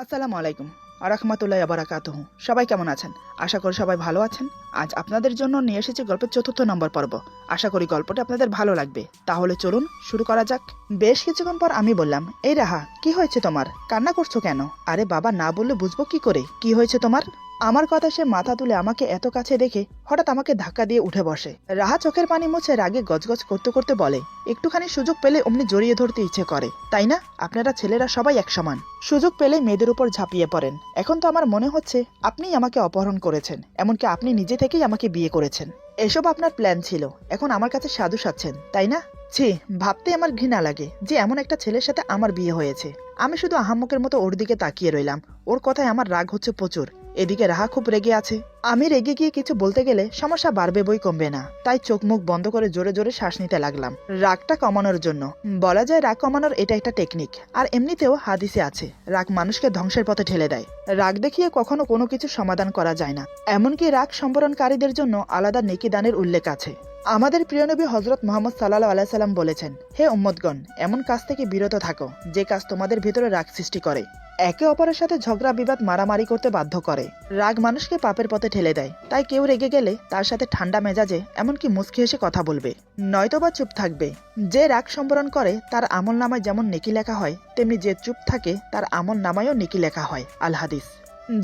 আসসালামু আলাইকুম আরাহমাতুল্লাহি ওয়া বারাকাতুহু। সবাই কেমন আছেন? আশা করি সবাই ভালো আছেন। আজ আপনাদের জন্য নিয়ে এসেছি গল্পের ৪র্থ নম্বর পর্ব। আশা করি গল্পটা আপনাদের ভালো লাগবে। তাহলে চলুন শুরু করা যাক। বেশ কিছুক্ষণ পর আমি বললাম, এই রাহা, কি হয়েছে তোমার? কান্না করছো কেন? আরে বাবা, না বললে বুঝবো কি করে কি হয়েছে তোমার? আমার কথা সে মাথা তুলে আমাকে এত কাছে দেখে হঠাৎ আমাকে ধাক্কা দিয়ে উঠে বসে। রাহা চোখের পানি মুছে রাগে গজগজ করতে করতে বলে, একটুখানি সুযোগ পেলে অমনি জড়িয়ে ধরতে ইচ্ছে করে, তাই না? আপনারা ছেলেরা সবাই এক সমান, সুযোগ পেলেই মেয়েদের উপর ঝাঁপিয়ে পড়েন। এখন তো আমার মনে হচ্ছে আপনিই আমাকে অপহরণ করেছেন, এমনকি আপনি নিজে থেকেই আমাকে বিয়ে করেছেন। এসব আপনার প্ল্যান ছিল, এখন আমার কাছে সাধু সাচ্ছেন, তাই না? ছি, ভাবতে আমার ঘৃণা লাগে যে এমন একটা ছেলের সাথে আমার বিয়ে হয়েছে। আমি শুধু আহাম্মকের মতো ওর দিকে তাকিয়ে রইলাম। ওর কথায় আমার রাগ হচ্ছে প্রচুর। এদিকে রাহা খুব রেগে আছে। আমি রেগে গিয়ে কিছু বলতে গেলে সমস্যা বাড়বে বই কমবে না, তাই চোখ মুখ বন্ধ করে জোরে জোরে শ্বাস নিতে লাগলাম রাগটা কমানোর জন্য। বলা যায় রাগ কমানোর এটা একটা টেকনিক, আর এমনিতেও হাদিসে আছে রাগ মানুষকে ধ্বংসের পথে ঠেলে দেয়। রাগ দেখিয়ে কখনো কোনো কিছু সমাধান করা যায় না, এমনকি রাগ সম্বরণকারীদের জন্য আলাদা নেকি দানের উল্লেখ আছে। আমাদের প্রিয় নবী হযরত মুহাম্মদ সাল্লাল্লাহু আলাইহি সাল্লাম বলেছেন, হে উম্মতগণ, এমন কাজ থেকে বিরত থাকো যে কাজ তোমাদের ভিতরে রাগ সৃষ্টি করে, একে অপরের সাথে ঝগড়া বিবাদ মারামারি করতে বাধ্য করে। রাগ মানুষকে পাপের পথে ঠেলে দেয়, তাই কেউ রেগে গেলে তার সাথে ঠান্ডা মেজাজে এমনকি মুচকি হেসে কথা বলবে, নয়তোবা চুপ থাকবে। যে রাগ সম্বরণ করে তার আমল নামায় যেমন নেকি লেখা হয়, তেমনি যে চুপ থাকে তার আমল নামায়ও নেকি লেখা হয়। আল হাদিস।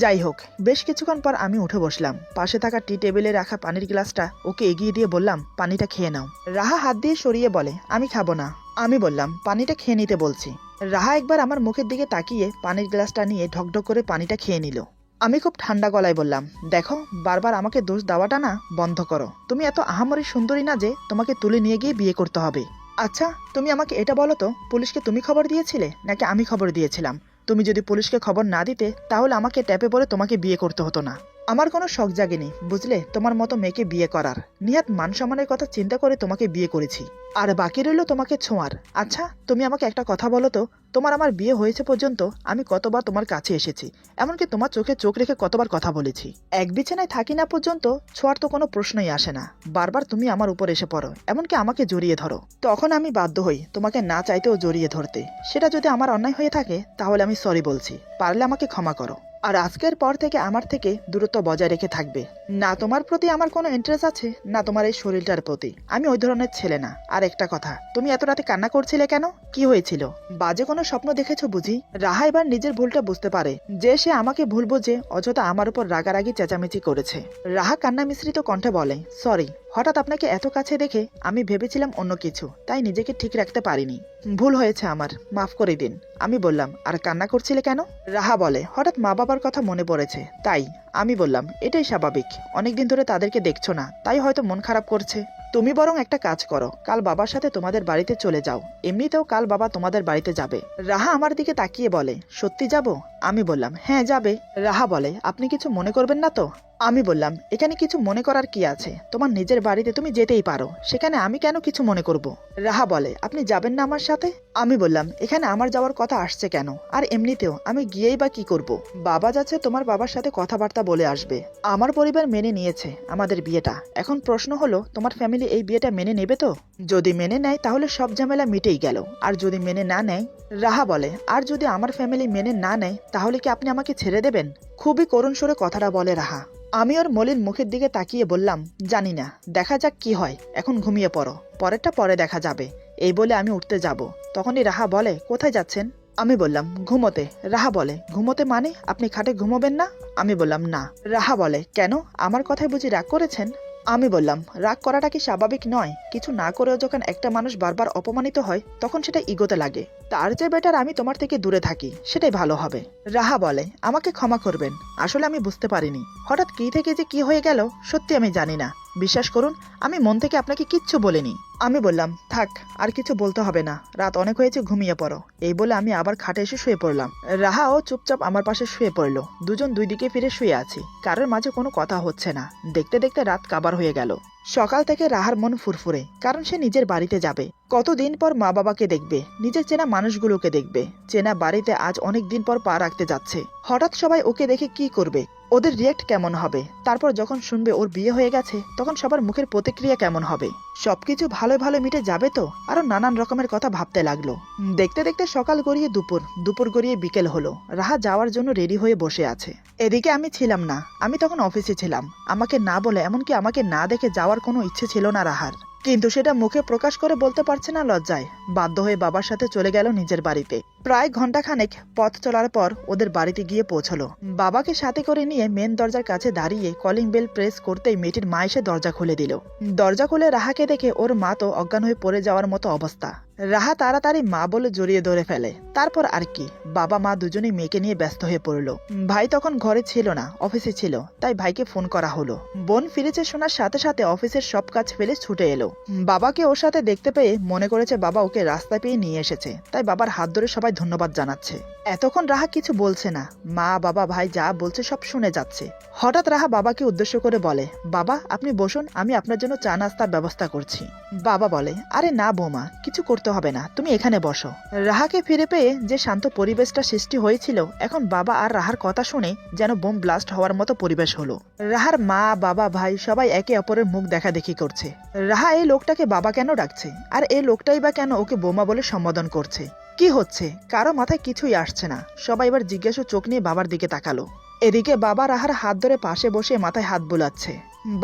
যাই হোক, বেশ কিছুক্ষণ পর আমি উঠে বসলাম। পাশে থাকা টি টেবিলে রাখা পানির গ্লাসটা ওকে এগিয়ে দিয়ে বললাম, পানিটা খেয়ে নাও। রাহা হাত দিয়ে সরিয়ে বলে, আমি খাবো না। আমি বললাম, পানিটা খেয়ে নিতে বলছি। রাহা একবার আমার মুখের দিকে তাকিয়ে পানির গ্লাসটা নিয়ে ঢকঢক করে পানিটা খেয়ে নিল। আমি খুব ঠান্ডা গলায় বললাম, দেখো, বারবার আমাকে দোষ দেওয়াটা না বন্ধ করো। তুমি এত আহামরি সুন্দরী না যে তোমাকে তুলে নিয়ে গিয়ে বিয়ে করতে হবে। আচ্ছা, তুমি আমাকে এটা বলো তো, পুলিশকে তুমি খবর দিয়েছিলে নাকি আমি খবর দিয়েছিলাম? তুমি যদি পুলিশকে খবর না দিতে তাহলে আমাকে ট্যাপে পড়ে তোমাকে বিয়ে করতে হতো না। আমার কোনো শখ জাগেনি, বুঝলে, তোমার মতো মেয়েকে বিয়ে করার। নিহাত মান সম্মানের কথা চিন্তা করে তোমাকে বিয়ে করেছি, আর বাকি রইল তোমাকে ছোঁয়ার। আচ্ছা, তুমি আমাকে একটা কথা বলো তো, তোমার আমার বিয়ে হয়েছে পর্যন্ত আমি কতবার তোমার কাছে এসেছি, এমনকি তোমার চোখে চোখ রেখে কতবার কথা বলেছি। এক বিছানায় থাকি না পর্যন্ত ছোঁয়ার তো কোনো প্রশ্নই আসে না। বারবার তুমি আমার উপর এসে পড়ো, এমনকি আমাকে জড়িয়ে ধরো। তখন আমি বাধ্য হই তোমাকে না চাইতেও জড়িয়ে ধরতে। সেটা যদি আমার অন্যায় হয়ে থাকে তাহলে আমি সরি বলছি, পারলে আমাকে ক্ষমা করো। আর আজকের পর থেকে আমার থেকে দূরত্ব বজায় রেখে থাকবে। না তোমার প্রতি আমার কোনো ইন্টারেস্ট আছে, না তোমার এই শরীরটার প্রতি। আমি ওই ধরনের ছেলে না। আর একটা কথা, তুমি এত রাতে কান্না করছিলে কেন? কি হয়েছিল? বাজে কোনো স্বপ্ন দেখেছো বুঝি? রাহা এবার নিজের ভুলটা বুঝতে পারে যে সে আমাকে ভুল বুঝে অযথা আমার উপর রাগারাগি চেঁচামেচি করেছে। রাহা কান্না মিশ্রিত কণ্ঠে বলে, সরি, হঠাৎ আপনাকে এত কাছে দেখে আমি ভেবেছিলাম অন্য কিছু, তাই নিজেকে ঠিক রাখতে পারিনি। ভুল হয়েছে আমার, মাফ করে দিন। আমি বললাম, আর কান্না করছিলে কেন? রাহা বলে, হঠাৎ মা বাবার কথা মনে পড়েছে তাই। আমি বললাম, এটাই স্বাভাবিক, অনেকদিন ধরে তাদেরকে দেখছো না, তাই হয়তো মন খারাপ করছে। তুমি বরং একটা কাজ করো, কাল বাবার সাথে তোমাদের বাড়িতে চলে যাও। এমনিতেও কাল বাবা তোমাদের বাড়িতে যাবে। রাহা আমার দিকে তাকিয়ে বলে, সত্যি যাব? আমি বললাম, হ্যাঁ যাবে। রাহা বলে, আপনি কিছু মনে করবেন না তো? আমি বললাম, এখানে কিছু মনে করার কি আছে? তোমার নিজের বাড়িতে তুমি যেতেই পারো, সেখানে আমি কেন কিছু মনে করব? রাহা বলে, আপনি যাবেন না আমার সাথে? আমি বললাম, এখানে আমার যাওয়ার কথা আসছে কেন? আর এমনিতেও আমি গিয়েই বা কি করব? বাবা যাচ্ছে তোমার বাবার সাথে কথাবার্তা বলে আসবে। আমার পরিবার মেনে নিয়েছে আমাদের বিয়েটা। এখন প্রশ্ন হলো, তোমার ফ্যামিলি এই বিয়েটা মেনে নেবে তো? যদি মেনে নেয় তাহলে সব ঝামেলা মিটেই গেল, আর যদি মেনে না নেয়? রাহা বলে, আর যদি আমার ফ্যামিলি মেনে না নেয় তাহলে কি আপনি আমাকে ছেড়ে দেবেন? খুবই করুণ সুরে কথাটা বলে রাহা। আমি ওর মলিন মুখের দিকে তাকিয়ে বললাম, জানি না, দেখা যাক কি হয়। এখন ঘুমিয়ে পড়ো, পরেরটা পরে দেখা যাবে। এই বলে আমি উঠতে যাব। তখনই রাহা বলে, কোথায় যাচ্ছেন? আমি বললাম, ঘুমোতে। রাহা বলে, ঘুমোতে মানে আপনি খাটে ঘুমোবেন না? আমি বললাম, না। রাহা বলে, কেন? আমার কথায় বুঝি রাগ করেছেন? আমি বললাম, রাগ করাটা কি স্বাভাবিক নয়? কিছু না করেও যখন একটা মানুষ বারবার অপমানিত হয় তখন সেটা ইগোতে লাগে। তার চেয়ে বেটার আমি তোমার থেকে দূরে থাকি, সেটাই ভালো হবে। রাহা বলে, আমাকে ক্ষমা করবেন, আসলে আমি বুঝতে পারিনি। হঠাৎ কি থেকে যে কি হয়ে গেল সত্যি আমি জানি না। বিশ্বাস করুন, আমি মন থেকে আপনাকে কিচ্ছু বলিনি। আমি বললাম, থাক, আর কিছু বলতে হবে না, রাত অনেক হয়েছে, ঘুমিয়ে পড়ো। এই বলে আমি আবার খাটে এসে শুয়ে পড়লাম। রাহাও চুপচাপ আমার পাশে শুয়ে পড়লো। দুজন দুই দিকে ফিরে শুয়ে আছি, কারোর মাঝে কোনো কথা হচ্ছে না। দেখতে দেখতে রাত কাবার হয়ে গেল। সকাল থেকে রাহার মন ফুরফুরে, কারণ সে নিজের বাড়িতে যাবে। কতদিন পর মা বাবাকে দেখবে, নিজের চেনা মানুষগুলোকে দেখবে। চেনা বাড়িতে আজ অনেক দিন পর পা রাখতে যাচ্ছে। হঠাৎ সবাই ওকে দেখে কি করবে? ওদের রিয়েক্ট কেমন হবে, তারপর যখন শুনবে ওর বিয়ে হয়ে গেছে তখন সবার মুখের প্রতিক্রিয়া কেমন হবে, সবকিছু ভালো ভালো মিটে যাবে তো। আরো নানান রকমের কথা ভাবতে লাগলো। দেখতে দেখতে সকাল গড়িয়ে দুপুর, দুপুর গড়িয়ে বিকেল হলো। রাহা যাওয়ার জন্য রেডি হয়ে বসে আছে। এদিকে আমি ছিলাম না, আমি তখন অফিসে ছিলাম। আমাকে না বলে, এমনকি আমাকে না দেখে যাওয়ার কোনো ইচ্ছে ছিল না রাহার, কিন্তু সেটা মুখে প্রকাশ করে বলতে পারছে না লজ্জায়। বাধ্য হয়ে বাবার সাথে চলে গেল নিজের বাড়িতে। প্রায় ঘন্টাখানেক পথ চলার পর ওদের বাড়িতে গিয়ে পৌঁছলো। বাবাকে সাথে করে নিয়ে মেন দরজার কাছে দাঁড়িয়ে কলিং বেল প্রেস করতেই মেয়েটির মা এসে দরজা খুলে দিল। দরজা খুলে রাহাকে দেখে ওর মা তো অজ্ঞান হয়ে পড়ে যাওয়ার মতো অবস্থা। রাহা তাড়াতাড়ি মা বলে জড়িয়ে ধরে ফেলে। তারপর আর কি, বাবা মা দুজনেই মেয়েকে নিয়ে ব্যস্ত হয়ে পড়লো। ভাই তখন ঘরে ছিল না, অফিসে ছিল, তাই ভাইকে ফোন করা হলো। বোন ফিরেছে শোনার সাথে সাথে অফিসের সব কাজ ফেলে ছুটে এলো। বাবাকে ওর সাথে দেখতে পেয়ে মনে করেছে বাবা ওকে রাস্তা পেয়ে নিয়ে এসেছে, তাই বাবার হাত ধরে সবাই ধন্যবাদ জানাচ্ছে। এতক্ষণ রাহা কিছু বলছে না, মা বাবা ভাই যা বলছে সব শুনে যাচ্ছে। হঠাৎ রাহা বাবাকে উদ্দেশ্য করে বলে, বাবা আপনি বসুন, আমি আপনার জন্য চা নাস্তার ব্যবস্থা করছি। বাবা বলে, আরে না বৌমা, কিছু করতে হবে না, তুমি এখানে বসো। রাহাকে ফিরে পেয়ে যে শান্ত পরিবেশটা সৃষ্টি হয়েছিল, এখন বাবা আর রাহার কথা শুনে যেন বোম ব্লাস্ট হওয়ার মতো পরিবেশ হলো। রাহার মা বাবা ভাই সবাই একে অপরের মুখ দেখা দেখি করছে। রাহা এই লোকটাকে বাবা কেন ডাকছে, আর এই লোকটাই বা কেন ওকে বোমা বলে সম্বোধন করছে? কি হচ্ছে? কারো মাথায় কিছুই আসছে না। সবাই এবার জিজ্ঞাসু চোখ নিয়ে বাবার দিকে তাকালো। এদিকে বাবা রাহার হাত ধরে পাশে বসে মাথায় হাত বুলাচ্ছে।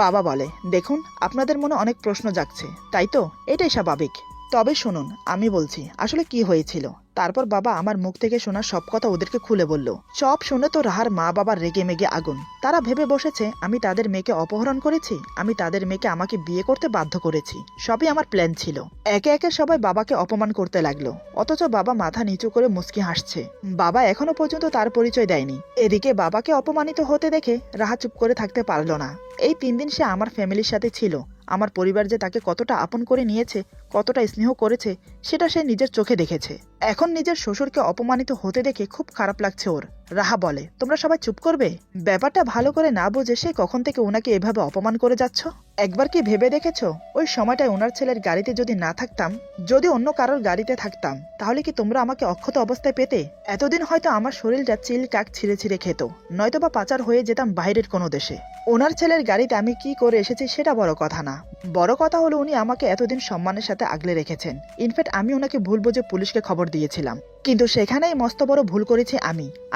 বাবা বলে, দেখুন আপনাদের মনে অনেক প্রশ্ন জাগছে, তাই তো? এটাই স্বাভাবিক। তবে শুনুন, আমি বলছি আসলে কি হয়েছিল। তারপর বাবা আমার মুখ থেকে শোনা সব কথা ওদেরকে খুলে বলল। সব শুনে তো রাহার মা বাবার রেগে মেগে আগুন। তারা ভেবে বসেছে আমি তাদের মেয়েকে অপহরণ করেছি, আমি তাদের মেয়েকে আমাকে বিয়ে করতে বাধ্য করেছি। সবই আমার প্ল্যান ছিল। একে একে সবাই বাবাকে অপমান করতে লাগলো, অথচ বাবা মাথা নিচু করে মুচকি হাসছে। বাবা এখনো পর্যন্ত তার পরিচয় দেয়নি। এদিকে বাবাকে অপমানিত হতে দেখে রাহা চুপ করে থাকতে পারল না। এই 3 দিন সে আমার ফ্যামিলির সাথে ছিল। আমার পরিবার যে তাকে কতটা আপন করে নিয়েছে, কতটা স্নেহ করেছে, সেটা সে নিজের চোখে দেখেছে। এখন নিজের শ্বশুরকে অপমানিত হতে দেখে খুব খারাপ লাগছে ওর। রাহা বলে, তোমরা সবাই চুপ করবে? ব্যাপারটা ভালো করে না বুঝে সে কখন থেকে ওনাকে এভাবে অপমান করে যাচ্ছ? একবার কি ভেবে দেখেছো, ওই সময়টায় ওনার ছেলের গাড়িতে যদি না থাকতাম, যদি অন্য কারোর গাড়িতে থাকতাম, তাহলে কি তোমরা আমাকে অক্ষত অবস্থায় পেতে? এতদিন হয়তো আমার শরীরটা চিল কাক ছিঁড়ে ছিঁড়ে খেত, নয়তোবা পাচার হয়ে যেতাম বাইরের কোনো দেশে। ওনার ছেলের গাড়িতে আমি কি করে এসেছি সেটা বড় কথা না। বড় কথা হলো উনি আমাকে এতদিন সম্মানের সাথে আগলে রেখেছেন। ইনফ্যাক্ট আমি ওনাকে ভুল বুঝে পুলিশকে খবর দিয়েছিলাম, কিন্তু সেখানেই মস্ত বড় ভুল করেছি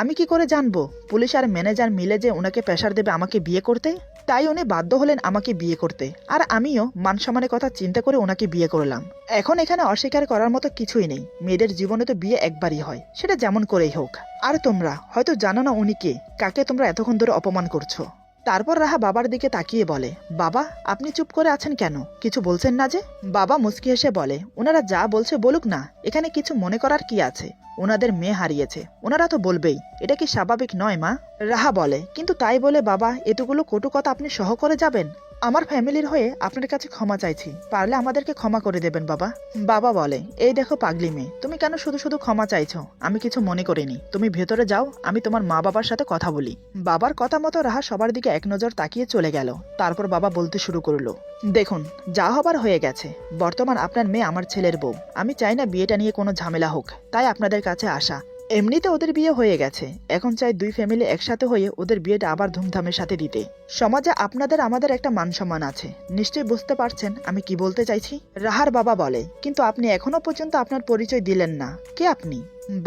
আমি কি করে জানবো পুলিশ আর ম্যানেজার মিলে যে ওনাকে প্রেসার দেবে আমাকে বিয়ে করতে? তাই উনি বাধ্য হলেন আমাকে বিয়ে করতে, আর আমিও মান সম্মানের কথা চিন্তা করে ওনাকে বিয়ে করলাম। এখন এখানে অস্বীকার করার মতো কিছুই নেই। মেয়েদের জীবনে তো বিয়ে একবারই হয়, সেটা যেমন করেই হোক। আর তোমরা হয়তো জানো না উনি কে, কাকে তোমরা এতক্ষণ ধরে অপমান করছো। তারপর রাহা বাবার দিকে তাকিয়ে বলে, বাবা আপনি চুপ করে আছেন কেন, কিছু বলছেন না যে? বাবা মুচকি হেসে বলে, ওনারা যা বলছে বলুক না, এখানে কিছু মনে করার কি আছে? ওনাদের মেয়ে হারিয়েছে, ওনারা তো বলবেই। এটা কি স্বাভাবিক নয় মা? রাহা বলে, কিন্তু তাই বলে বাবা এতগুলো কটু কথা আপনি সহ করে যাবেন? আমার ফ্যামিলির হয়ে আপনার কাছে ক্ষমা চাইছি, পারলে আমাদেরকে ক্ষমা করে দেবেন বাবা। বাবা বলে, এই দেখো পাগলি মেয়ে, তুমি কেন শুধু শুধু ক্ষমা চাইছো? আমি কিছু মনে করিনি, তুমি ভেতরে যাও, আমি তোমার মা বাবার সাথে কথা বলি। বাবার কথা মতো রাহা সবার দিকে এক নজর তাকিয়ে চলে গেল। তারপর বাবা বলতে শুরু করলো, দেখুন যা হবার হয়ে গেছে। বর্তমান আপনার মেয়ে আমার ছেলের বউ। আমি চাই না বিয়েটা নিয়ে কোনো ঝামেলা হোক, তাই আপনাদের কাছে আসা। এমনিতে ওদের বিয়ে হয়ে গেছে, এখন চাই দুই ফ্যামিলি একসাথে হয়ে ওদের বিয়েটা আবার ধুমধামের সাথে দিতে। সমাজে আপনাদের আমাদের একটা মান সম্মান আছে, নিশ্চয়ই বুঝতে পারছেন আমি কি বলতে চাইছি। রাহার বাবা বলে, কিন্তু আপনি এখনো পর্যন্ত আপনার পরিচয় দিলেন না, কে আপনি?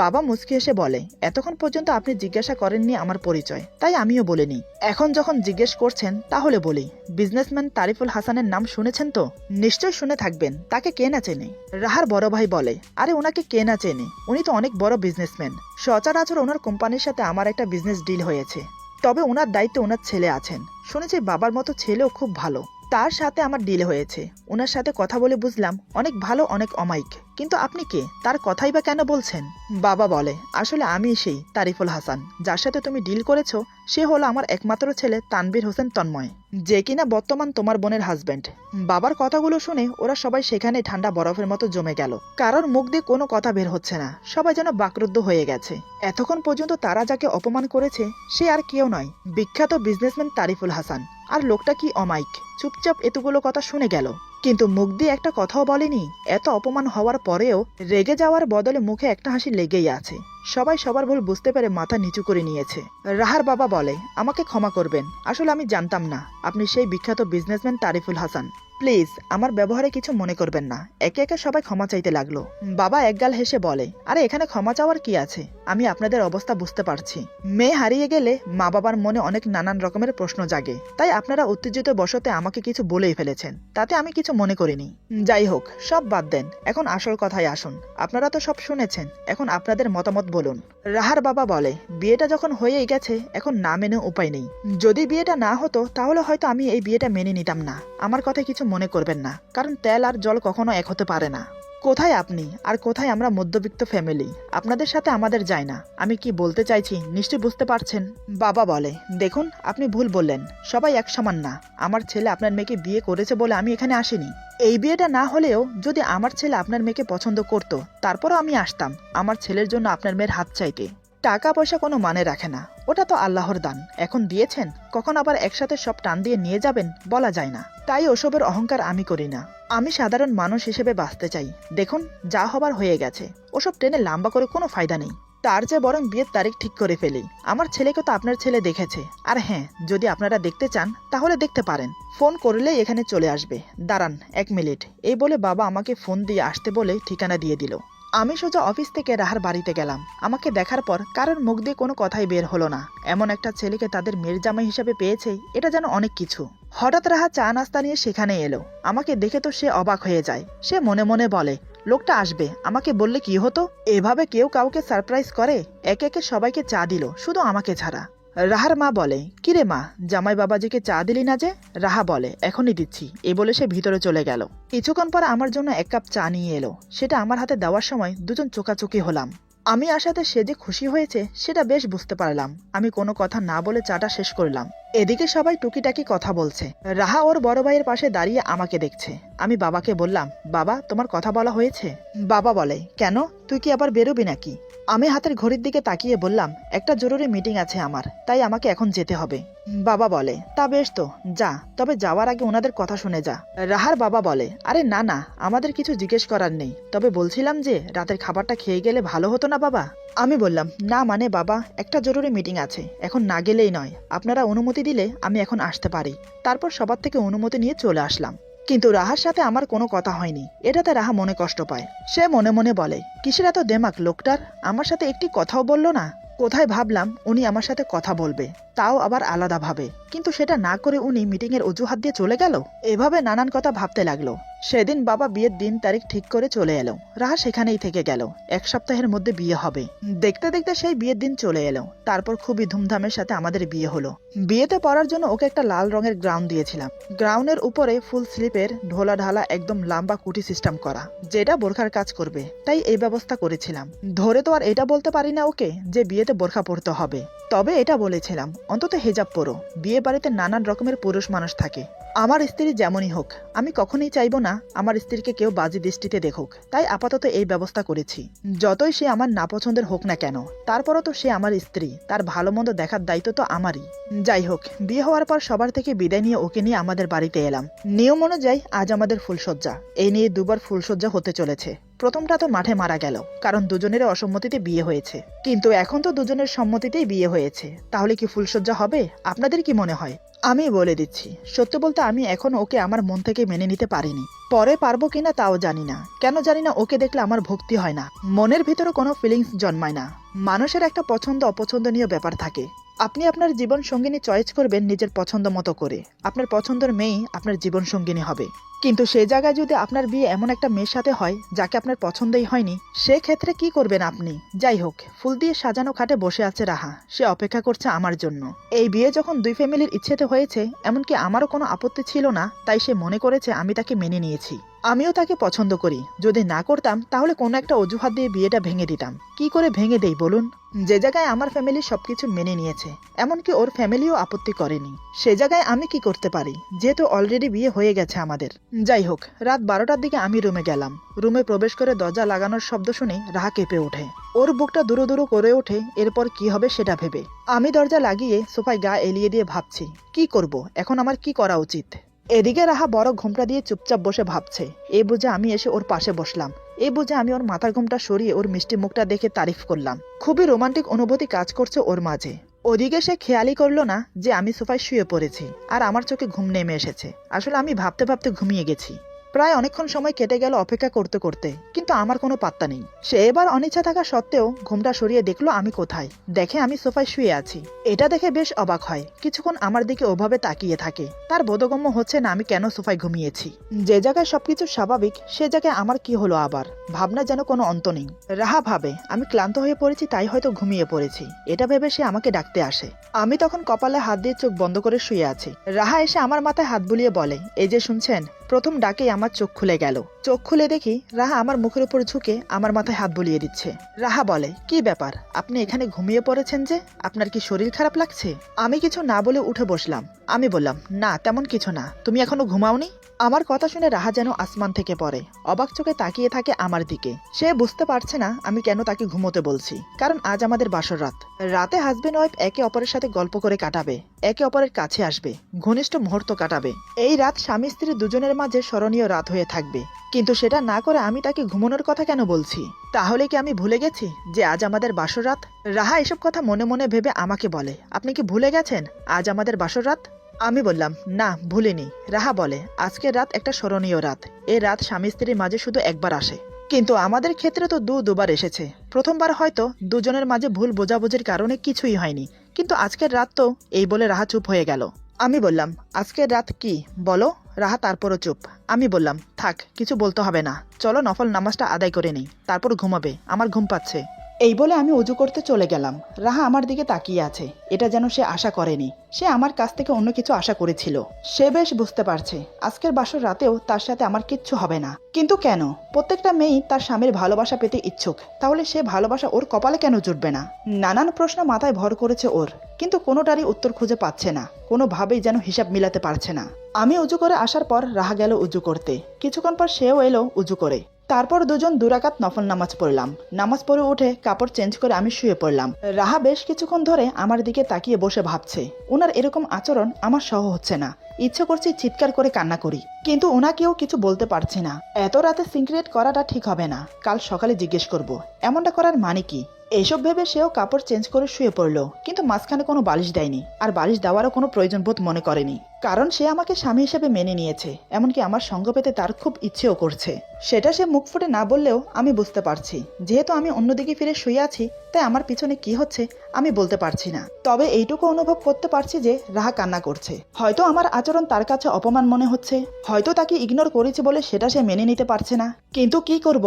বাবা মুচকি এসে বলে, এতক্ষণ পর্যন্ত আপনি জিজ্ঞাসা করেননি আমার পরিচয়, তাই আমিও বলিনি। এখন যখন জিজ্ঞেস করছেন তাহলে বলি, বিজনেসম্যান তারিফুল হাসানের নাম শুনেছেন তো? নিশ্চয় শুনে থাকবেন, তাকে কে না চেনে? রাহার বড় ভাই বলে, আরে ওনাকে কে না চেনে, উনি তো অনেক বড় বিজনেসম্যান। সচরাচর ওনার কোম্পানির সাথে আমার একটা বিজনেস ডিল হয়েছে। তবে ওনার দায়িত্বে ওনার ছেলে আছেন, শুনেছি বাবার মতো ছেলেও খুব ভালো। তার সাথে আমার ডিল হয়েছে। ওনার সাথে কথা বলে বুঝলাম অনেক ভালো, অনেক অমায়িক। কিন্তু আপনি কে, তার কথাই বা কেন বলছেন? বাবা বলে, আসলে আমি সেই তারিফুল হাসান যার সাথে তুমি ডিল করেছো। সে হলো আমার একমাত্র ছেলে তানভীর হোসেন তন্ময়, যে কিনা বর্তমান তোমার বোনের হাজবেন্ড। বাবার কথাগুলো শুনে ওরা সবাই সেখানে ঠান্ডা বরফের মতো জমে গেল। কারোর মুখ দিয়ে কোনো কথা বের হচ্ছে না, সবাই যেন বাকরুদ্ধ হয়ে গেছে। এতক্ষণ পর্যন্ত তারা যাকে অপমান করেছে সে আর কেউ নয়, বিখ্যাত বিজনেসম্যান তারিফুল হাসান। আর লোকটা কি অমায়িক, চুপচাপ এতগুলো কথা শুনে গেল। কিন্তু মুখ দিয়ে একটা কথাও বলেনি। এত অপমান হওয়ার পরেও রেগে যাওয়ার বদলে মুখে একটা হাসি লেগেই আছে। সবাই সবার ভুল বুঝতে পেরে মাথা নিচু করে নিয়েছে। রাহার বাবা বলে, আমাকে ক্ষমা করবেন, আসলে আমি জানতাম না আপনি সেই বিখ্যাত বিজনেসম্যান তারিফুল হাসান। প্লিজ আমার ব্যবহারে কিছু মনে করবেন না। একে একে সবাই ক্ষমা চাইতে লাগলো। বাবা একগাল হেসে বলে, আরে এখানে ক্ষমা চাওয়ার কি আছে, আমি আপনাদের অবস্থা বুঝতে পারছি। মেয়ে হারিয়ে গেলে মা বাবার মনে অনেক নানান রকমের প্রশ্ন জাগে, তাই আপনারা উত্তেজিত বশতে আমাকে কিছু বলেই ফেলেছেন, তাতে আমি কিছু মনে করিনি। যাই হোক, সব বাদ দেন, এখন আসল কথায় আসুন। আপনারা তো সব শুনেছেন, এখন আপনাদের মতামত বলুন। রাহার বাবা বলে, বিয়েটা যখন হয়েই গেছে এখন না মেনে উপায় নেই। যদি বিয়েটা না হতো তাহলে হয়তো আমি এই বিয়েটা মেনে নিতাম না। আমার কথায় কিছু মনে করবেন না, কারণ তেল আর জল কখনো এক হতে পারে না। কোথায় আপনি আর কোথায় আমরা মধ্যবিত্ত ফ্যামিলি, আপনাদের সাথে আমাদের যায় না। আমি কি বলতে চাইছি নিশ্চয়ই বুঝতে পারছেন। বাবা বলে, দেখুন আপনি ভুল বললেন, সবাই এক সমান না। আমার ছেলে আপনার মেয়েকে বিয়ে করেছে বলে আমি এখানে আসিনি। এই বিয়েটা না হলেও যদি আমার ছেলে আপনার মেয়েকে পছন্দ করত, তারপরও আমি আসতাম আমার ছেলের জন্য আপনার মেয়ের হাত চাইতে। টাকা পয়সা কোনো মানে রাখে না, ওটা তো আল্লাহর দান। এখন দিয়েছেন, কখন আবার একসাথে সব টান দিয়ে নিয়ে যাবেন বলা যায় না। তাই ওসবের অহংকার আমি করি না। আমি সাধারণ মানুষ হিসেবে বাঁচতে চাই। দেখুন যা হবার হয়ে গেছে, ওসব টেনে লম্বা করে কোনো ফায়দা নেই। তার চেয়ে বরং বিয়ের তারিখ ঠিক করে ফেলি। আমার ছেলেকে তো আপনার ছেলে দেখেছে। আর হ্যাঁ, যদি আপনারা দেখতে চান তাহলে দেখতে পারেন, ফোন করলেই এখানে চলে আসবে। দাঁড়ান 1 মিনিট, এই বলে বাবা আমাকে ফোন দিয়ে আসতে বলে ঠিকানা দিয়ে দিল। আমি সোজা অফিস থেকে রাহার বাড়িতে গেলাম। আমাকে দেখার পর কারোর মুখ দিয়ে কোনো কথাই বের হলো না। এমন একটা ছেলেকে তাদের মেয়ের জামাই হিসেবে পেয়েছে, এটা যেন অনেক কিছু। হঠাৎ রাহা চা নাস্তা নিয়ে সেখানে এলো। আমাকে দেখে তো সে অবাক হয়ে যায়। সে মনে মনে বলে, লোকটা আসবে, আমাকে বললে কি হতো। এভাবে কেউ কাউকে সারপ্রাইজ করে। একে একে সবাইকে চা দিল, শুধু আমাকে ছাড়া। রাহার মা বলে, কিরে মা, জামাই বাবাজিকে চা দিলি না যে? রাহা বলে, এখনই দিচ্ছি। এই বলে সে ভিতরে চলে গেল। কিছুক্ষণ পর আমার জন্য 1 কাপ চা নিয়ে এলো। সেটা আমার হাতে দেওয়ার সময় দুজন চোকাচোকি হলাম। আমি আসাতে সে যে খুশি হয়েছে সেটা বেশ বুঝতে পারলাম। আমি কোনো কথা না বলে চাটা শেষ করলাম। এদিকে সবাই টুকিটাকি কথা বলছে। রাহা ওর বড় ভাইয়ের পাশে দাঁড়িয়ে আমাকে দেখছে। আমি বাবাকে বললাম, বাবা তোমার কথা বলা হয়েছে? বাবা বলে, কেন, তুই কি আবার বেরোবি নাকি? আমি হাতের ঘড়ির দিকে তাকিয়ে বললাম, একটা জরুরি মিটিং আছে আমার, তাই আমাকে এখন যেতে হবে। বাবা বলে, তা বেশ তো, যা, তবে যাওয়ার আগে ওনাদের কথা শুনে যা। রাহার বাবা বলে, আরে না না, আমাদের কিছু জিজ্ঞেস করার নেই, তবে বলছিলাম যে রাতের খাবারটা খেয়ে গেলে ভালো হতো না বাবা। আমি বললাম, না মানে বাবা, একটা জরুরি মিটিং আছে, এখন না গেলেই নয়। আপনারা অনুমতি দিলে আমি এখন আসতে পারি। তারপর সবার থেকে অনুমতি নিয়ে চলে আসলাম। কিন্তু রাহার সাথে আমার কোনো কথা হয়নি। এটাতে রাহা মনে কষ্ট পায়। সে মনে মনে বলে, কিসের এত দেমাক লোকটার, আমার সাথে একটি কথাও বললো না। কোথায় ভাবলাম উনি আমার সাথে কথা বলবে, তাও আবার আলাদাভাবে, কিন্তু সেটা না করে উনি মিটিং এর অজুহাত দিয়ে চলে গেল। এভাবে নানান কথা ভাবতে লাগলো। সেদিন বাবা বিয়ের দিন তারিখ ঠিক করে চলে এলো। রাহা সেখানেই থেকে গেল। 1 সপ্তাহের মধ্যে বিয়ে হবে। দেখতে দেখতে সেই বিয়ের দিন চলে এলো। তারপর খুবই ধুমধামের সাথে আমাদের বিয়ে হলো। বিয়েতে পড়ার জন্য ওকে একটা লাল রঙের গ্রাউন দিয়েছিলাম। গ্রাউনের উপরে ফুল স্লিপের ঢোলা ঢালা একদম লম্বা কুটি সিস্টেম করা, যেটা বোরখার কাজ করবে, তাই এই ব্যবস্থা করেছিলাম। ধরে তো আর এটা বলতে পারি না ওকে যে বিয়েতে বোরখা পরতে হবে, তবে এটা বলেছিলাম অন্তত হেজাব পরো। বিয়ে বাড়িতে নানান রকমের পুরুষ মানুষ থাকে। আমার স্ত্রী যেমনই হোক, আমি কখনোই চাইবো না আমার স্ত্রীকে কেউ বাজে দৃষ্টিতে দেখুক, তাই আপাতত এই ব্যবস্থা করেছি। যতই সে আমার নাপছন্দের হোক না কেন, তারপরও তো সে আমার স্ত্রী, তার ভালো মন্দ দেখার দায়িত্ব তো আমারই। যাই হোক, বিয়ে হওয়ার পর সবার থেকে বিদায় নিয়ে ওকে নিয়ে আমাদের বাড়িতে এলাম। নিয়ম অনুযায়ী আজ আমাদের ফুলসজ্জা। এই নিয়ে 2বার ফুলসজ্জা হতে চলেছে। প্রথমটা তো মাঠে মারা গেল, কারণ দুজনের অসম্মতিতে বিয়ে হয়েছে। কিন্তু এখন তো দুজনের সম্মতিতেই বিয়ে হয়েছে, তাহলে কি ফুলসজ্জা হবে? আপনাদের কি মনে হয়? আমি বলে দিচ্ছি, সত্যি বলতে আমি এখন ওকে আমার মন থেকে মেনে নিতে পারিনি। পরে পারবো কিনা তাও জানি না। কেন জানি না, ওকে দেখলে আমার ভক্তি হয় না, মনের ভিতরে কোনো ফিলিংস জন্মায় না। মানুষের একটা পছন্দ অপছন্দনীয় ব্যাপার থাকে। আপনি আপনার জীবন সঙ্গিনী চয়েস করবেন নিজের পছন্দ মতো করে। আপনার পছন্দের মেয়েই আপনার জীবন সঙ্গিনী হবে। কিন্তু সেই জায়গায় যদি আপনার বিয়ে এমন একটা মেয়ের সাথে হয় যাকে আপনার পছন্দই হয়নি, সেক্ষেত্রে কি করবেন আপনি? যাই হোক, ফুল দিয়ে সাজানো খাটে বসে আছে রাহা। সে অপেক্ষা করছে আমার জন্য। এই বিয়ে যখন 2 ফ্যামিলির ইচ্ছেতে হয়েছে, এমনকি আমারও কোনো আপত্তি ছিল না, তাই সে মনে করেছে আমি তাকে মেনে নিয়েছি। আমিও তাকে পছন্দ করি। যদি না করতাম তাহলে কোনো একটা অজুহাত দিয়ে বিয়েটা ভেঙে দিতাম। কি করে ভেঙে দেই বলুন? যে জায়গায় আমার ফ্যামিলি সবকিছু মেনে নিয়েছে, এমনকি ওর ফ্যামিলিও আপত্তি করেনি, সে জায়গায় আমি কি করতে পারি, যেহেতু অলরেডি বিয়ে হয়ে গেছে আমাদের। যাই হোক, রাত 12টার দিকে আমি রুমে গেলাম। রুমে প্রবেশ করে দরজা লাগানোর শব্দ শুনে রাহা কেঁপে ওঠে। ওর বুকটা দুরু দুরু করে ওঠে। এরপর কি হবে সেটা ভেবে আমি দরজা লাগিয়ে সোফায় গা এলিয়ে দিয়ে ভাবছি, কি করব এখন, আমার কি করা উচিত। এদিকে রাহা বড় ঘুমটা দিয়ে চুপচাপ বসে ভাবছে। এই বুঝে আমি এসে ওর পাশে বসলাম। এই বুঝে আমি ওর মাথার ঘুমটা সরিয়ে ওর মিষ্টি মুখটা দেখে তারিফ করলাম। খুবই রোমান্টিক অনুভূতি কাজ করছে ওর মাঝে। ওদিকে সে খেয়ালই করলো না যে আমি সোফায় শুয়ে পড়েছি আর আমার চোখে ঘুম নেমে এসেছে। আসলে আমি ভাবতে ভাবতে ঘুমিয়ে গেছি। প্রায় অনেকক্ষণ সময় কেটে গেল অপেক্ষা করতে করতে, কিন্তু আমার কোনো পাত্তা নেই। সে এবার অনিচ্ছা থাকা সত্ত্বেও ঘুমটা সরিয়ে দেখলো আমি কোথায়। দেখে আমি সোফায় শুয়ে আছি। এটা দেখে বেশ অবাক হয়। কিছুক্ষণ আমার দিকে ওভাবে তাকিয়ে থাকে। তার বোধগম্য হচ্ছে না আমি কেন সোফায় ঘুমিয়েছি। যে জায়গায় সবকিছু স্বাভাবিক সে জায়গায় আমার কি হলো আবার। ভাবনা যেন কোনো অন্ত নেই। রাহা ভাবে আমি ক্লান্ত হয়ে পড়েছি, তাই হয়তো ঘুমিয়ে পড়েছি। এটা ভেবে সে আমাকে ডাকতে আসে। আমি তখন কপালে হাত দিয়ে চোখ বন্ধ করে শুয়ে আছি। রাহা এসে আমার মাথায় হাত বুলিয়ে বলে, এই যে শুনছেন। প্রথম ডাকেই আমার চোখ খুলে গেল। চোখ খুলে দেখি রাহা আমার মুখের উপর ঝুঁকে আমার মাথায় হাত বুলিয়ে দিচ্ছে। রাহা বলে, কি ব্যাপার, আপনি এখানে ঘুমিয়ে পড়েছেন যে? আপনার কি শরীর খারাপ লাগছে? আমি কিছু না বলে উঠে বসলাম। আমি বললাম, না তেমন কিছু না, তুমি এখনো ঘুমাওনি? আমার কথা শুনে রাহা যেন আসমান থেকে পড়ে। অবাক চোখে তাকিয়ে থাকে আমার দিকে। সে বুঝতে পারছে না আমি কেন তাকে ঘুমোতে বলছি। কারণ আজ আমাদের বাসর রাত। রাতে হাজবেন্ড ওয়াইফ একে অপরের সাথে গল্প করে কাটাবে, একে অপরের কাছে আসবে, ঘনিষ্ঠ মুহূর্ত কাটাবে। এই রাত স্বামী স্ত্রী দুজনের মাঝে স্মরণীয় রাত হয়ে থাকবে। কিন্তু সেটা না করে আমি তাকে ঘুমানোর কথা কেন বলছি? তাহলে কি আমি ভুলে গেছি যে আজ আমাদের বাসর রাত? রাহা এসব কথা মনে মনে ভেবে আমাকে বলে, আপনি কি ভুলে গেছেন আজ আমাদের বাসর রাত? আমি বললাম, না ভুলিনি। রাহা বলে, আজকের রাত একটা স্মরণীয় রাত। এই রাত স্বামী স্ত্রীর মাঝে শুধু একবার আসে, কিন্তু আমাদের ক্ষেত্রে তো দুবার এসেছে। প্রথমবার হয়তো দুজনের মাঝে ভুল বোঝাবুঝির কারণে কিছুই হয়নি, কিন্তু আজকের রাত তো। এই বলে রাহা চুপ হয়ে গেল। আমি বললাম, আজকের রাত কি বলো? রাহা তারপরও চুপ। আমি বললাম, থাক কিছু বলতে হবে না, চলো নফল নামাজটা আদায় করে নিই, তারপর ঘুমাবে, আমার ঘুম পাচ্ছে। এই বলে আমি উজু করতে চলে গেলাম। রাহা আমার দিকে তাকিয়ে আছে। এটা যেন সে আশা করেনি। সে আমার কাছ থেকে অন্য কিছু আশা করেছিল। সে বেশ বুঝতে পারছে আজকের বাসর রাতেও তার সাথে আমার কিচ্ছু হবে না। কিন্তু কেন? প্রত্যেকটা মেয়েই তার স্বামীর ভালোবাসা পেতে ইচ্ছুক। তাহলে সে ভালোবাসা ওর কপালে কেন জুটবে না? নানান প্রশ্ন মাথায় ভর করেছে ওর, কিন্তু কোনোটারই উত্তর খুঁজে পাচ্ছে না। কোনোভাবেই যেন হিসাব মিলাতে পারছে না। আমি উজু করে আসার পর রাহা গেল উজু করতে। কিছুক্ষণ পর সেও এলো উজু করে। তারপর দুজন দুরাকাত নফল নামাজ পড়লাম। নামাজ পড়ে উঠে কাপড় চেঞ্জ করে আমি শুয়ে পড়লাম। রাহা বেশ কিছুক্ষণ ধরে আমার দিকে তাকিয়ে বসে ভাবছে। ওনার এরকম আচরণ আমার সহ হচ্ছে না। ইচ্ছে করছে চিৎকার করে কান্না করি, কিন্তু ওনাকেও কিছু বলতে পারছি না। এত রাতে সিক্রেট করাটা ঠিক হবে না। কাল সকালে জিজ্ঞেস করব এমনটা করার মানে কি। এইসব ভেবে সেও কাপড় চেঞ্জ করে শুয়ে পড়লো, কিন্তু মাঝখানে কোনো বালিশ দেয়নি। আর বালিশ দেওয়ারও কোনো প্রয়োজন বোধ মনে করেনি, কারণ সে আমাকে স্বামী হিসেবে মেনে নিয়েছে। এমনকি আমার সঙ্গ পেতে তার খুব ইচ্ছেও করছে। সেটা সে মুখ ফুটে না বললেও আমি বুঝতে পারছি। যেহেতু আমি অন্যদিকে ফিরে শুয়ে আছি, তাই আমার পিছনে কি হচ্ছে আমি বলতে পারছি না। তবে এইটুকু অনুভব করতে পারছি যে রাহা কান্না করছে। হয়তো আমার আচরণ তার কাছে অপমান মনে হচ্ছে, হয়তো তাকে ইগনোর করেছি বলে সেটা সে মেনে নিতে পারছে না। কিন্তু কি করব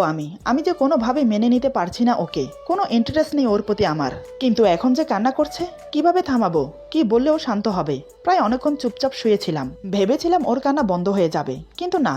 আমি যে কোনোভাবে মেনে নিতে পারছি না ওকে। কোনো ইন্টারেস্ট নেই ওর প্রতি আমার। কিন্তু এখন যে কান্না করছে, কিভাবে থামাবো? কি বললেও শান্ত হবে? প্রায় অনেকক্ষণ চুপচাপ শুয়েছিলাম। ভেবেছিলাম ওর কান্না বন্ধ হয়ে যাবে, কিন্তু না,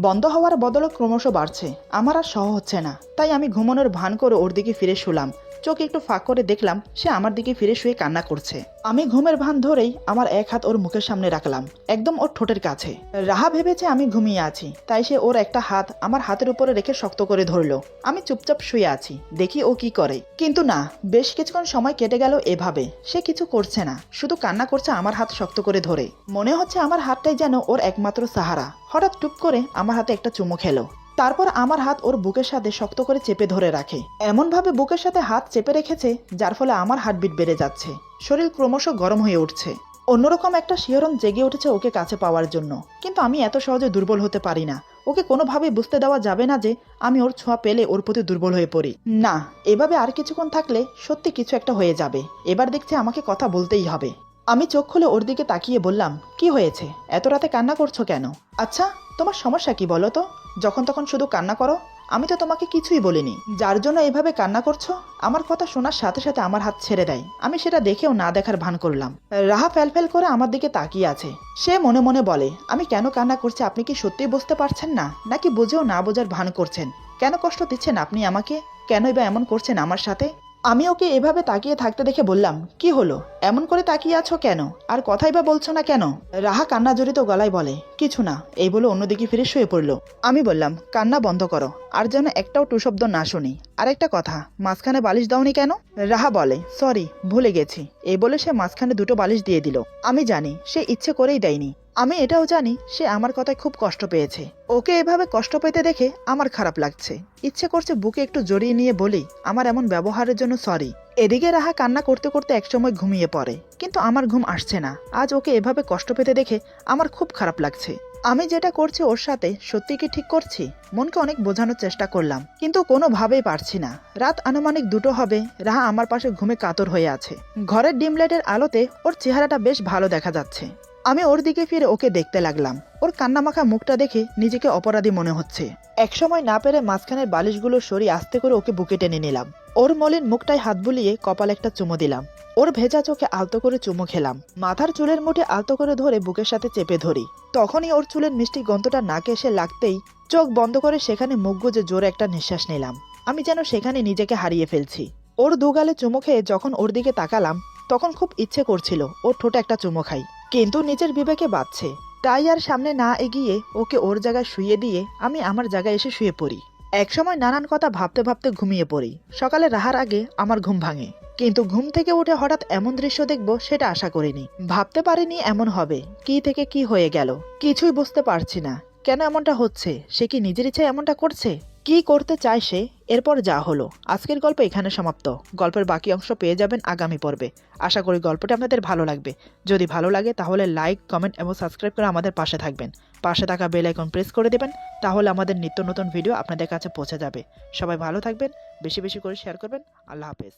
বন্ধ হওয়ার বদলে ক্রমশ বাড়ছে। আমার আর সহ হচ্ছে না। তাই আমি ঘুমানোর ভান করে ওর দিকে ফিরে শুলাম। চোখ একটু ফাঁক করে দেখলাম সে আমার দিকে ফিরে শুয়ে কান্না করছে। আমি ঘুমের ভান ধরেই আমার এক হাত ওর মুখের সামনে রাখলাম, একদম ওর ঠোঁটের কাছে। রাহা ভেবেছে আমি ঘুমিয়ে আছি, তাই সে ওর একটা হাত আমার হাতের উপরে রেখে শক্ত করে ধরলো। আমি চুপচাপ শুয়ে আছি, দেখি ও কি করে। কিন্তু না, বেশ কিছুক্ষণ সময় কেটে গেল এভাবে। সে কিছু করছে না, শুধু কান্না করছে আমার হাত শক্ত করে ধরে। মনে হচ্ছে আমার হাতটাই যেন ওর একমাত্র সাহারা। হঠাৎ টুপ করে আমার হাতে একটা চুমু খেলো। তারপর আমার হাত ওর বুকের সাথে শক্ত করে চেপে ধরে রাখে। এমন ভাবে বুকের সাথে হাত চেপে রেখেছে যার ফলে আমার হার্টবিট বেড়ে যাচ্ছে। শরীর ক্রমশ গরম হয়ে উঠছে। অন্যরকম একটা শিহরণ জেগে উঠেছে ওকে কাছে পাওয়ার জন্য। কিন্তু আমি এত সহজে দুর্বল হতে পারি না। ওকে কোনোভাবেই বুঝতে দেওয়া যাবে না যে আমি ওর ছোঁয়া পেলে ওর প্রতি দুর্বল হয়ে পড়ি। না, এভাবে আর কিছুক্ষণ থাকলে সত্যি কিছু একটা হয়ে যাবে। এবার দেখছি আমাকে কথা বলতেই হবে। আমি চোখ খুলে ওর দিকে তাকিয়ে বললাম, কি হয়েছে? এত রাতে কান্না করছো কেন? আচ্ছা, তোমার সমস্যা কি বলো তো? যখন তখন শুধু কান্না করো। আমি তো তোমাকে কিছুই বলিনি, যার জন্য এভাবে কান্না করছো। আমার কথা শোনার সাথে সাথে আমার হাত ছেড়ে দেয়। আমি সেটা দেখেও না দেখার ভান করলাম। রাহা ফ্যালফ্যাল করে আমার দিকে তাকিয়ে আছে। সে মনে মনে বলে, আমি কেন কান্না করছি আপনি কি সত্যিই বুঝতে পারছেন না, নাকি বুঝেও না বোঝার ভান করছেন? কেন কষ্ট দিচ্ছেন আপনি আমাকে? কেনই বা এমন করছেন আমার সাথে? আমি ওকে এভাবে তাকিয়ে থাকতে দেখে বললাম, কি হলো? এমন করে তাকিয়ে আছো কেন? আর কথাই বা বলছো না কেন? রাহা কান্না জড়িত গলায় বলে, কিছু না। এই বলে অন্যদিকে ফিরে শুয়ে পড়লো। আমি বললাম, কান্না বন্ধ করো, আর যেন একটাও টু শব্দ না শুনি। আর একটা কথা, মাঝখানে বালিশ দাওনি কেন? রাহা বলে, সরি, ভুলে গেছি। এই বলে সে মাঝখানে দুটো বালিশ দিয়ে দিল। আমি জানি সে ইচ্ছে করেই দেয়নি। আমি এটাও জানি সে আমার কথায় খুব কষ্ট পেয়েছে। ওকে এভাবে কষ্ট পেতে দেখে আমার খারাপ লাগছে। ইচ্ছে করছে বুকে একটু জড়িয়ে নিয়ে বলি আমার এমন ব্যবহারের জন্য সরি। এদিকে রাহা কান্না করতে করতে একসময় ঘুমিয়ে পড়ে, কিন্তু আমার ঘুম আসছে না। আজ ওকে এভাবে কষ্ট পেতে দেখে আমার খুব খারাপ লাগছে। আমি যেটা করছি ওর সাথে সত্যি কি ঠিক করছি? মনকে অনেক বোঝানোর চেষ্টা করলাম, কিন্তু কোনোভাবেই পারছি না। রাত আনুমানিক 2টো হবে। রাহা আমার পাশে ঘুমে কাতর হয়ে আছে। ঘরের ডিম লাইটের আলোতে ওর চেহারাটা বেশ ভালো দেখা যাচ্ছে। আমি ওর দিকে ফিরে ওকে দেখতে লাগলাম। ওর কান্নামাখা মুখটা দেখে নিজেকে অপরাধী মনে হচ্ছে। একসময় না পেরে মাঝখানের বালিশগুলো সরিয়ে আস্তে করে ওকে বুকে টেনে নিলাম। ওর মলিন মুখটায় হাত বুলিয়ে কপালে একটা চুমু দিলাম। ওর ভেজা চোখে আলতো করে চুমু খেলাম। মাথার চুলের মুঠে আলতো করে ধরে বুকের সাথে চেপে ধরি। তখনই ওর চুলের মিষ্টি গন্ধটা নাকে এসে লাগতেই চোখ বন্ধ করে সেখানে মুখ গুজে জোরে একটা নিঃশ্বাস নিলাম। আমি যেন সেখানে নিজেকে হারিয়ে ফেলছি। ওর দুগালে চুমু খেয়ে যখন ওর দিকে তাকালাম, তখন খুব ইচ্ছে করছিল ওর ঠোঁটে একটা চুমু খাই, কিন্তু নিজের বিবেকে বাধছে। তাই আর সামনে না এগিয়ে ওকে ওর জায়গায় শুইয়ে দিয়ে আমি আমার জায়গায় এসে শুয়ে পড়ি। একসময় নানান কথা ভাবতে ভাবতে ঘুমিয়ে পড়ি। সকালে রাহার আগে আমার ঘুম ভাঙে, কিন্তু ঘুম থেকে উঠে হঠাৎ এমন দৃশ্য দেখবো সেটা আশা করিনি। ভাবতে পারিনি এমন হবে। কি থেকে কি হয়ে গেল কিছুই বুঝতে পারছি না। কেন এমনটা হচ্ছে? সে কি নিজের ইচ্ছায় এমনটা করছে? কি করতে চায় সে? এরপর যা হলো। আজকের গল্প এখানে সমাপ্ত। গল্পের বাকি অংশ পেয়ে যাবেন আগামী পর্বে। আশা করি গল্পটা আপনাদের ভালো লাগবে। যদি ভালো লাগে তাহলে লাইক, কমেন্ট এবং সাবস্ক্রাইব করে আমাদের পাশে থাকবেন। পাশে থাকা বেল আইকন প্রেস করে দেবেন, তাহলে আমাদের নিত্য নতুন ভিডিও আপনাদের কাছে পৌঁছে যাবে। সবাই ভালো থাকবেন, বেশি বেশি করে শেয়ার করবেন। আল্লাহ হাফেজ।